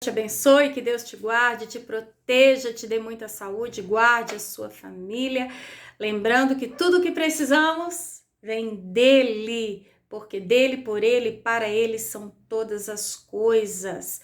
Te abençoe, que Deus te guarde, te proteja, te dê muita saúde, guarde a sua família. Lembrando que tudo o que precisamos vem dele, porque dele, por ele, para ele são todas as coisas.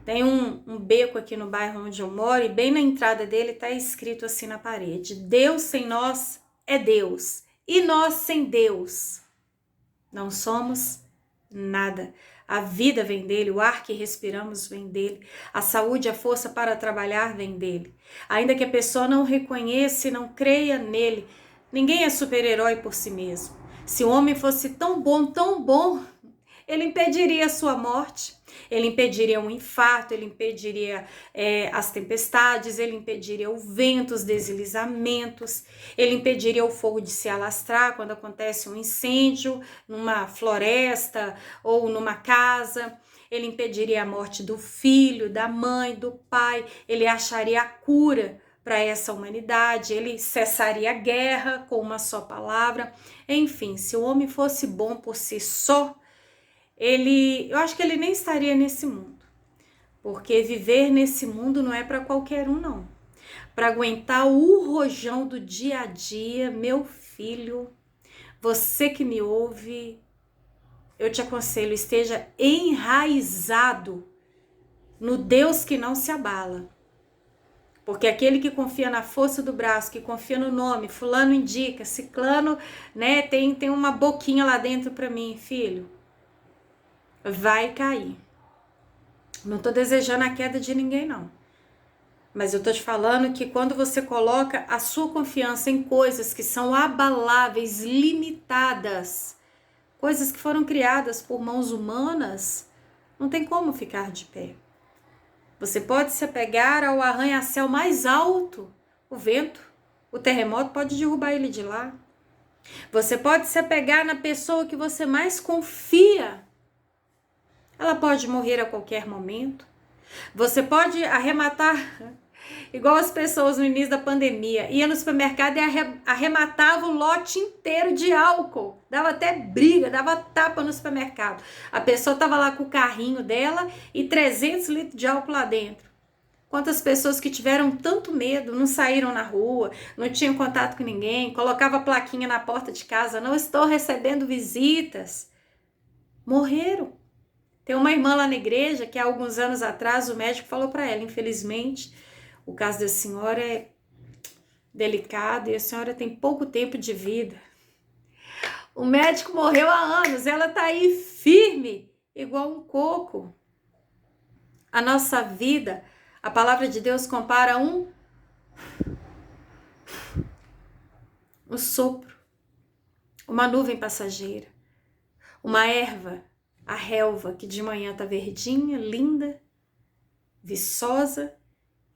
Tem um beco aqui no bairro onde eu moro e bem na entrada dele está escrito assim na parede: Deus sem nós é Deus e nós sem Deus não somos nada. A vida vem dele, o ar que respiramos vem dele, a saúde, a força para trabalhar vem dele. Ainda que a pessoa não reconheça e não creia nele, ninguém é super-herói por si mesmo. Se o homem fosse tão bom, ele impediria a sua morte, ele impediria um infarto, ele impediria as tempestades, ele impediria o vento, os deslizamentos, ele impediria o fogo de se alastrar quando acontece um incêndio numa floresta ou numa casa, ele impediria a morte do filho, da mãe, do pai, ele acharia a cura para essa humanidade, ele cessaria a guerra com uma só palavra. Enfim, se o homem fosse bom por si só, eu acho que ele nem estaria nesse mundo, porque viver nesse mundo não é para qualquer um, não. Para aguentar o rojão do dia a dia, meu filho, você que me ouve, eu te aconselho, esteja enraizado no Deus que não se abala. Porque aquele que confia na força do braço, que confia no nome, fulano indica, ciclano, né, tem uma boquinha lá dentro para mim, filho, vai cair. Não tô desejando a queda de ninguém, não. Mas eu tô te falando que quando você coloca a sua confiança em coisas que são abaláveis, limitadas, coisas que foram criadas por mãos humanas, não tem como ficar de pé. Você pode se apegar ao arranha-céu mais alto, o vento, o terremoto pode derrubar ele de lá. Você pode se apegar na pessoa que você mais confia, ela pode morrer a qualquer momento. Você pode arrematar, igual as pessoas no início da pandemia, ia no supermercado e arrematava o lote inteiro de álcool, dava até briga, dava tapa no supermercado. A pessoa estava lá com o carrinho dela e 300 litros de álcool lá dentro. Quantas pessoas que tiveram tanto medo, não saíram na rua, não tinham contato com ninguém, colocava plaquinha na porta de casa, não estou recebendo visitas, morreram. Tem uma irmã lá na igreja que há alguns anos atrás o médico falou para ela, infelizmente, o caso da senhora é delicado e a senhora tem pouco tempo de vida. O médico morreu há anos, ela tá aí firme, igual um coco. A nossa vida, a palavra de Deus compara um sopro, uma nuvem passageira, uma erva, a relva que de manhã tá verdinha, linda, viçosa,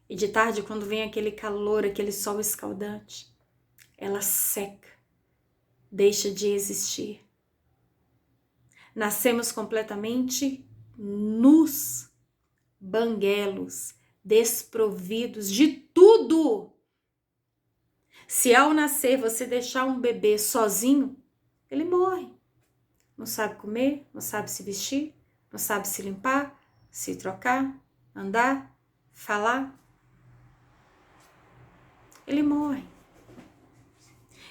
e de tarde, quando vem aquele calor, aquele sol escaldante, ela seca, deixa de existir. Nascemos completamente nus, banguelos, desprovidos de tudo. Se ao nascer você deixar um bebê sozinho, ele morre. Não sabe comer, não sabe se vestir, não sabe se limpar, se trocar, andar, falar. Ele morre.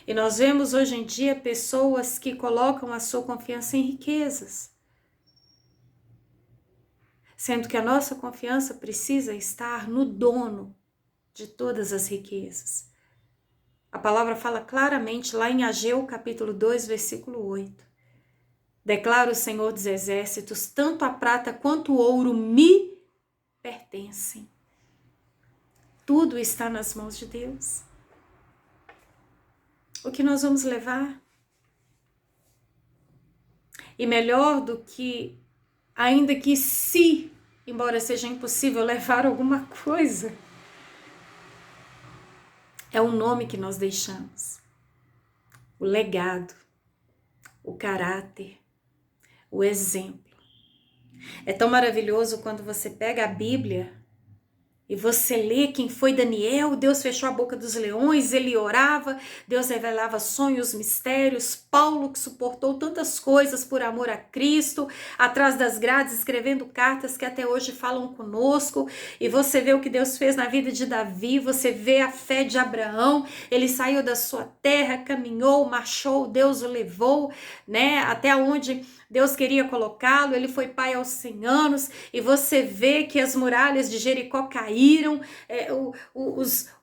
E nós vemos hoje em dia pessoas que colocam a sua confiança em riquezas, sendo que a nossa confiança precisa estar no dono de todas as riquezas. A palavra fala claramente lá em Ageu, capítulo 2, versículo 8. Declara o Senhor dos Exércitos, tanto a prata quanto o ouro me pertencem. Tudo está nas mãos de Deus. O que nós vamos levar? E melhor do que, ainda que se, embora seja impossível levar alguma coisa, é o nome que nós deixamos, o legado, o caráter, o exemplo. É tão maravilhoso quando você pega a Bíblia E você lê quem foi Daniel, Deus fechou a boca dos leões, ele orava, Deus revelava sonhos, mistérios. Paulo, que suportou tantas coisas por amor a Cristo, atrás das grades, escrevendo cartas que até hoje falam conosco. E você vê o que Deus fez na vida de Davi, você vê a fé de Abraão, ele saiu da sua terra, caminhou, marchou, Deus o levou, né, até onde Deus queria colocá-lo, ele foi pai aos 100 anos, e você vê que as muralhas de Jericó caíram,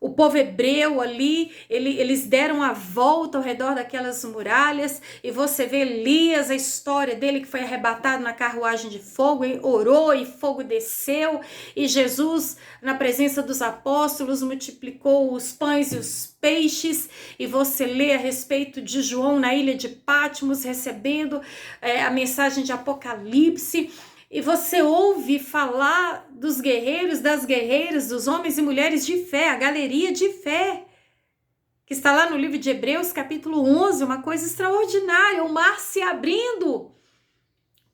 o povo hebreu ali, eles deram a volta ao redor daquelas muralhas, e você vê Elias, a história dele que foi arrebatado na carruagem de fogo, e orou e fogo desceu, e Jesus, na presença dos apóstolos, multiplicou os pães e os peixes, e você lê a respeito de João na ilha de Patmos, recebendo a mensagem de Apocalipse, e você ouve falar dos guerreiros, das guerreiras, dos homens e mulheres de fé, a galeria de fé, que está lá no livro de Hebreus, capítulo 11, uma coisa extraordinária, o mar se abrindo,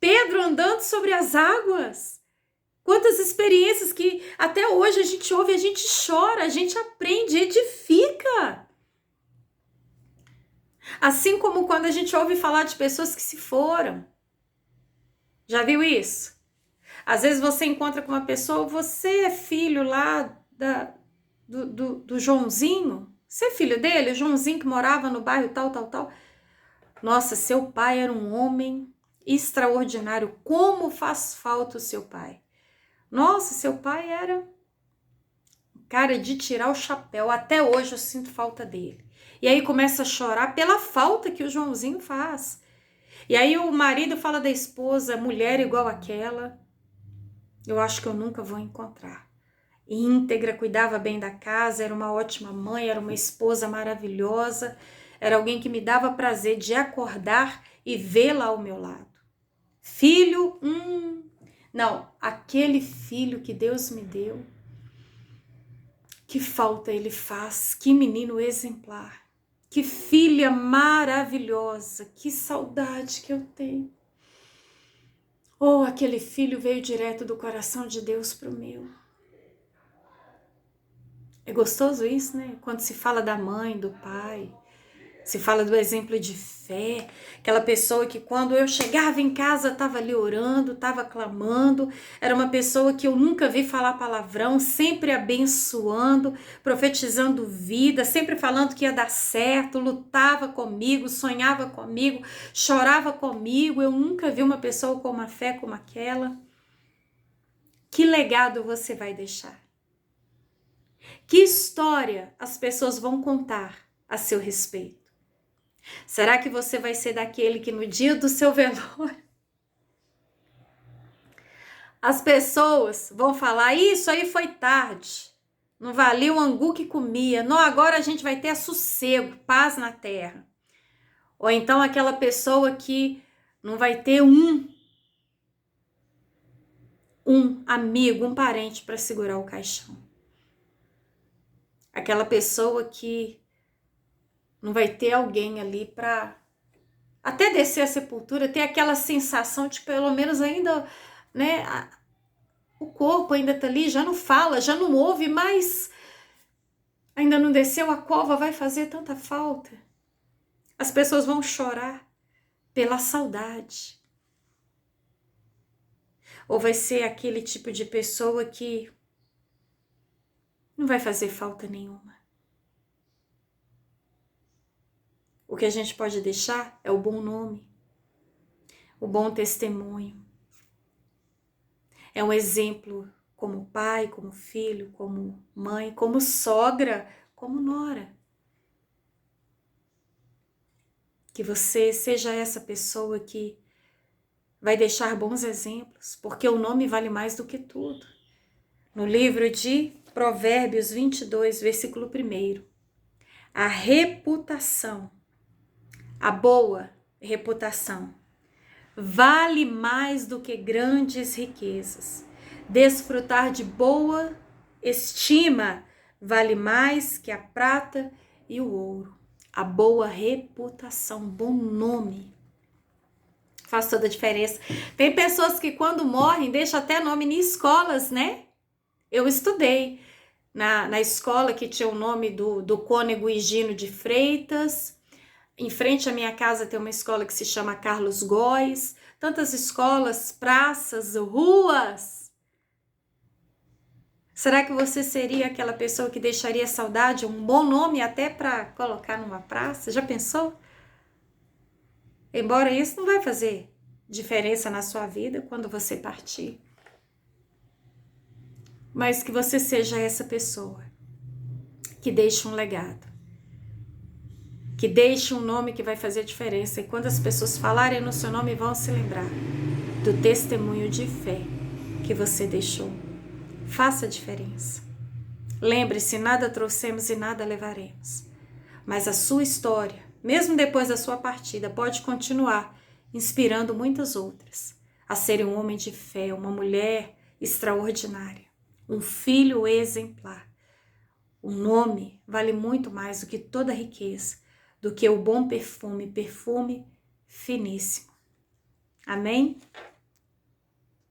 Pedro andando sobre as águas. Quantas experiências que até hoje a gente ouve, a gente chora, a gente aprende, edifica. Assim como quando a gente ouve falar de pessoas que se foram. Já viu isso? Às vezes você encontra com uma pessoa, você é filho lá do Joãozinho? Você é filho dele? O Joãozinho que morava no bairro tal, tal, tal. Nossa, seu pai era um homem extraordinário. Como faz falta o seu pai? Nossa, seu pai era cara de tirar o chapéu. Até hoje eu sinto falta dele. E aí começa a chorar pela falta que o Joãozinho faz. E aí o marido fala da esposa, mulher igual aquela, eu acho que eu nunca vou encontrar. Íntegra, cuidava bem da casa, era uma ótima mãe, era uma esposa maravilhosa, era alguém que me dava prazer de acordar e vê-la ao meu lado. Filho, não, aquele filho que Deus me deu, que falta ele faz, que menino exemplar, que filha maravilhosa, que saudade que eu tenho. Oh, aquele filho veio direto do coração de Deus para o meu. É gostoso isso, né? Quando se fala da mãe, do pai, se fala do exemplo de fé, aquela pessoa que quando eu chegava em casa estava ali orando, estava clamando, era uma pessoa que eu nunca vi falar palavrão, sempre abençoando, profetizando vida, sempre falando que ia dar certo, lutava comigo, sonhava comigo, chorava comigo, eu nunca vi uma pessoa com uma fé como aquela. Que legado você vai deixar? Que história as pessoas vão contar a seu respeito? Será que você vai ser daquele que no dia do seu velório as pessoas vão falar, isso aí foi tarde, não valia o angu que comia, não, agora a gente vai ter sossego, paz na terra. Ou então aquela pessoa que não vai ter um amigo, um parente para segurar o caixão. Aquela pessoa que não vai ter alguém ali para até descer a sepultura, ter aquela sensação de pelo menos ainda, né, o corpo ainda tá ali, já não fala, já não ouve, mas ainda não desceu a cova, vai fazer tanta falta. As pessoas vão chorar pela saudade. Ou vai ser aquele tipo de pessoa que não vai fazer falta nenhuma. O que a gente pode deixar é o bom nome, o bom testemunho. É um exemplo como pai, como filho, como mãe, como sogra, como nora. Que você seja essa pessoa que vai deixar bons exemplos, porque o nome vale mais do que tudo. No livro de Provérbios 22, versículo 1, a reputação, a boa reputação, vale mais do que grandes riquezas. Desfrutar de boa estima vale mais que a prata e o ouro. A boa reputação, bom nome, faz toda a diferença. Tem pessoas que quando morrem deixam até nome em escolas, né? Eu estudei na escola que tinha o nome do Cônego Higino de Freitas. Em frente à minha casa tem uma escola que se chama Carlos Góes. Tantas escolas, praças, ruas. Será que você seria aquela pessoa que deixaria saudade, um bom nome até para colocar numa praça? Já pensou? Embora isso não vai fazer diferença na sua vida quando você partir. Mas que você seja essa pessoa que deixe um legado, que deixe um nome que vai fazer diferença. E quando as pessoas falarem no seu nome, vão se lembrar do testemunho de fé que você deixou. Faça a diferença. Lembre-se, nada trouxemos e nada levaremos. Mas a sua história, mesmo depois da sua partida, pode continuar inspirando muitas outras a serem um homem de fé, uma mulher extraordinária, um filho exemplar. O nome vale muito mais do que toda riqueza, do que o bom perfume, perfume finíssimo. Amém?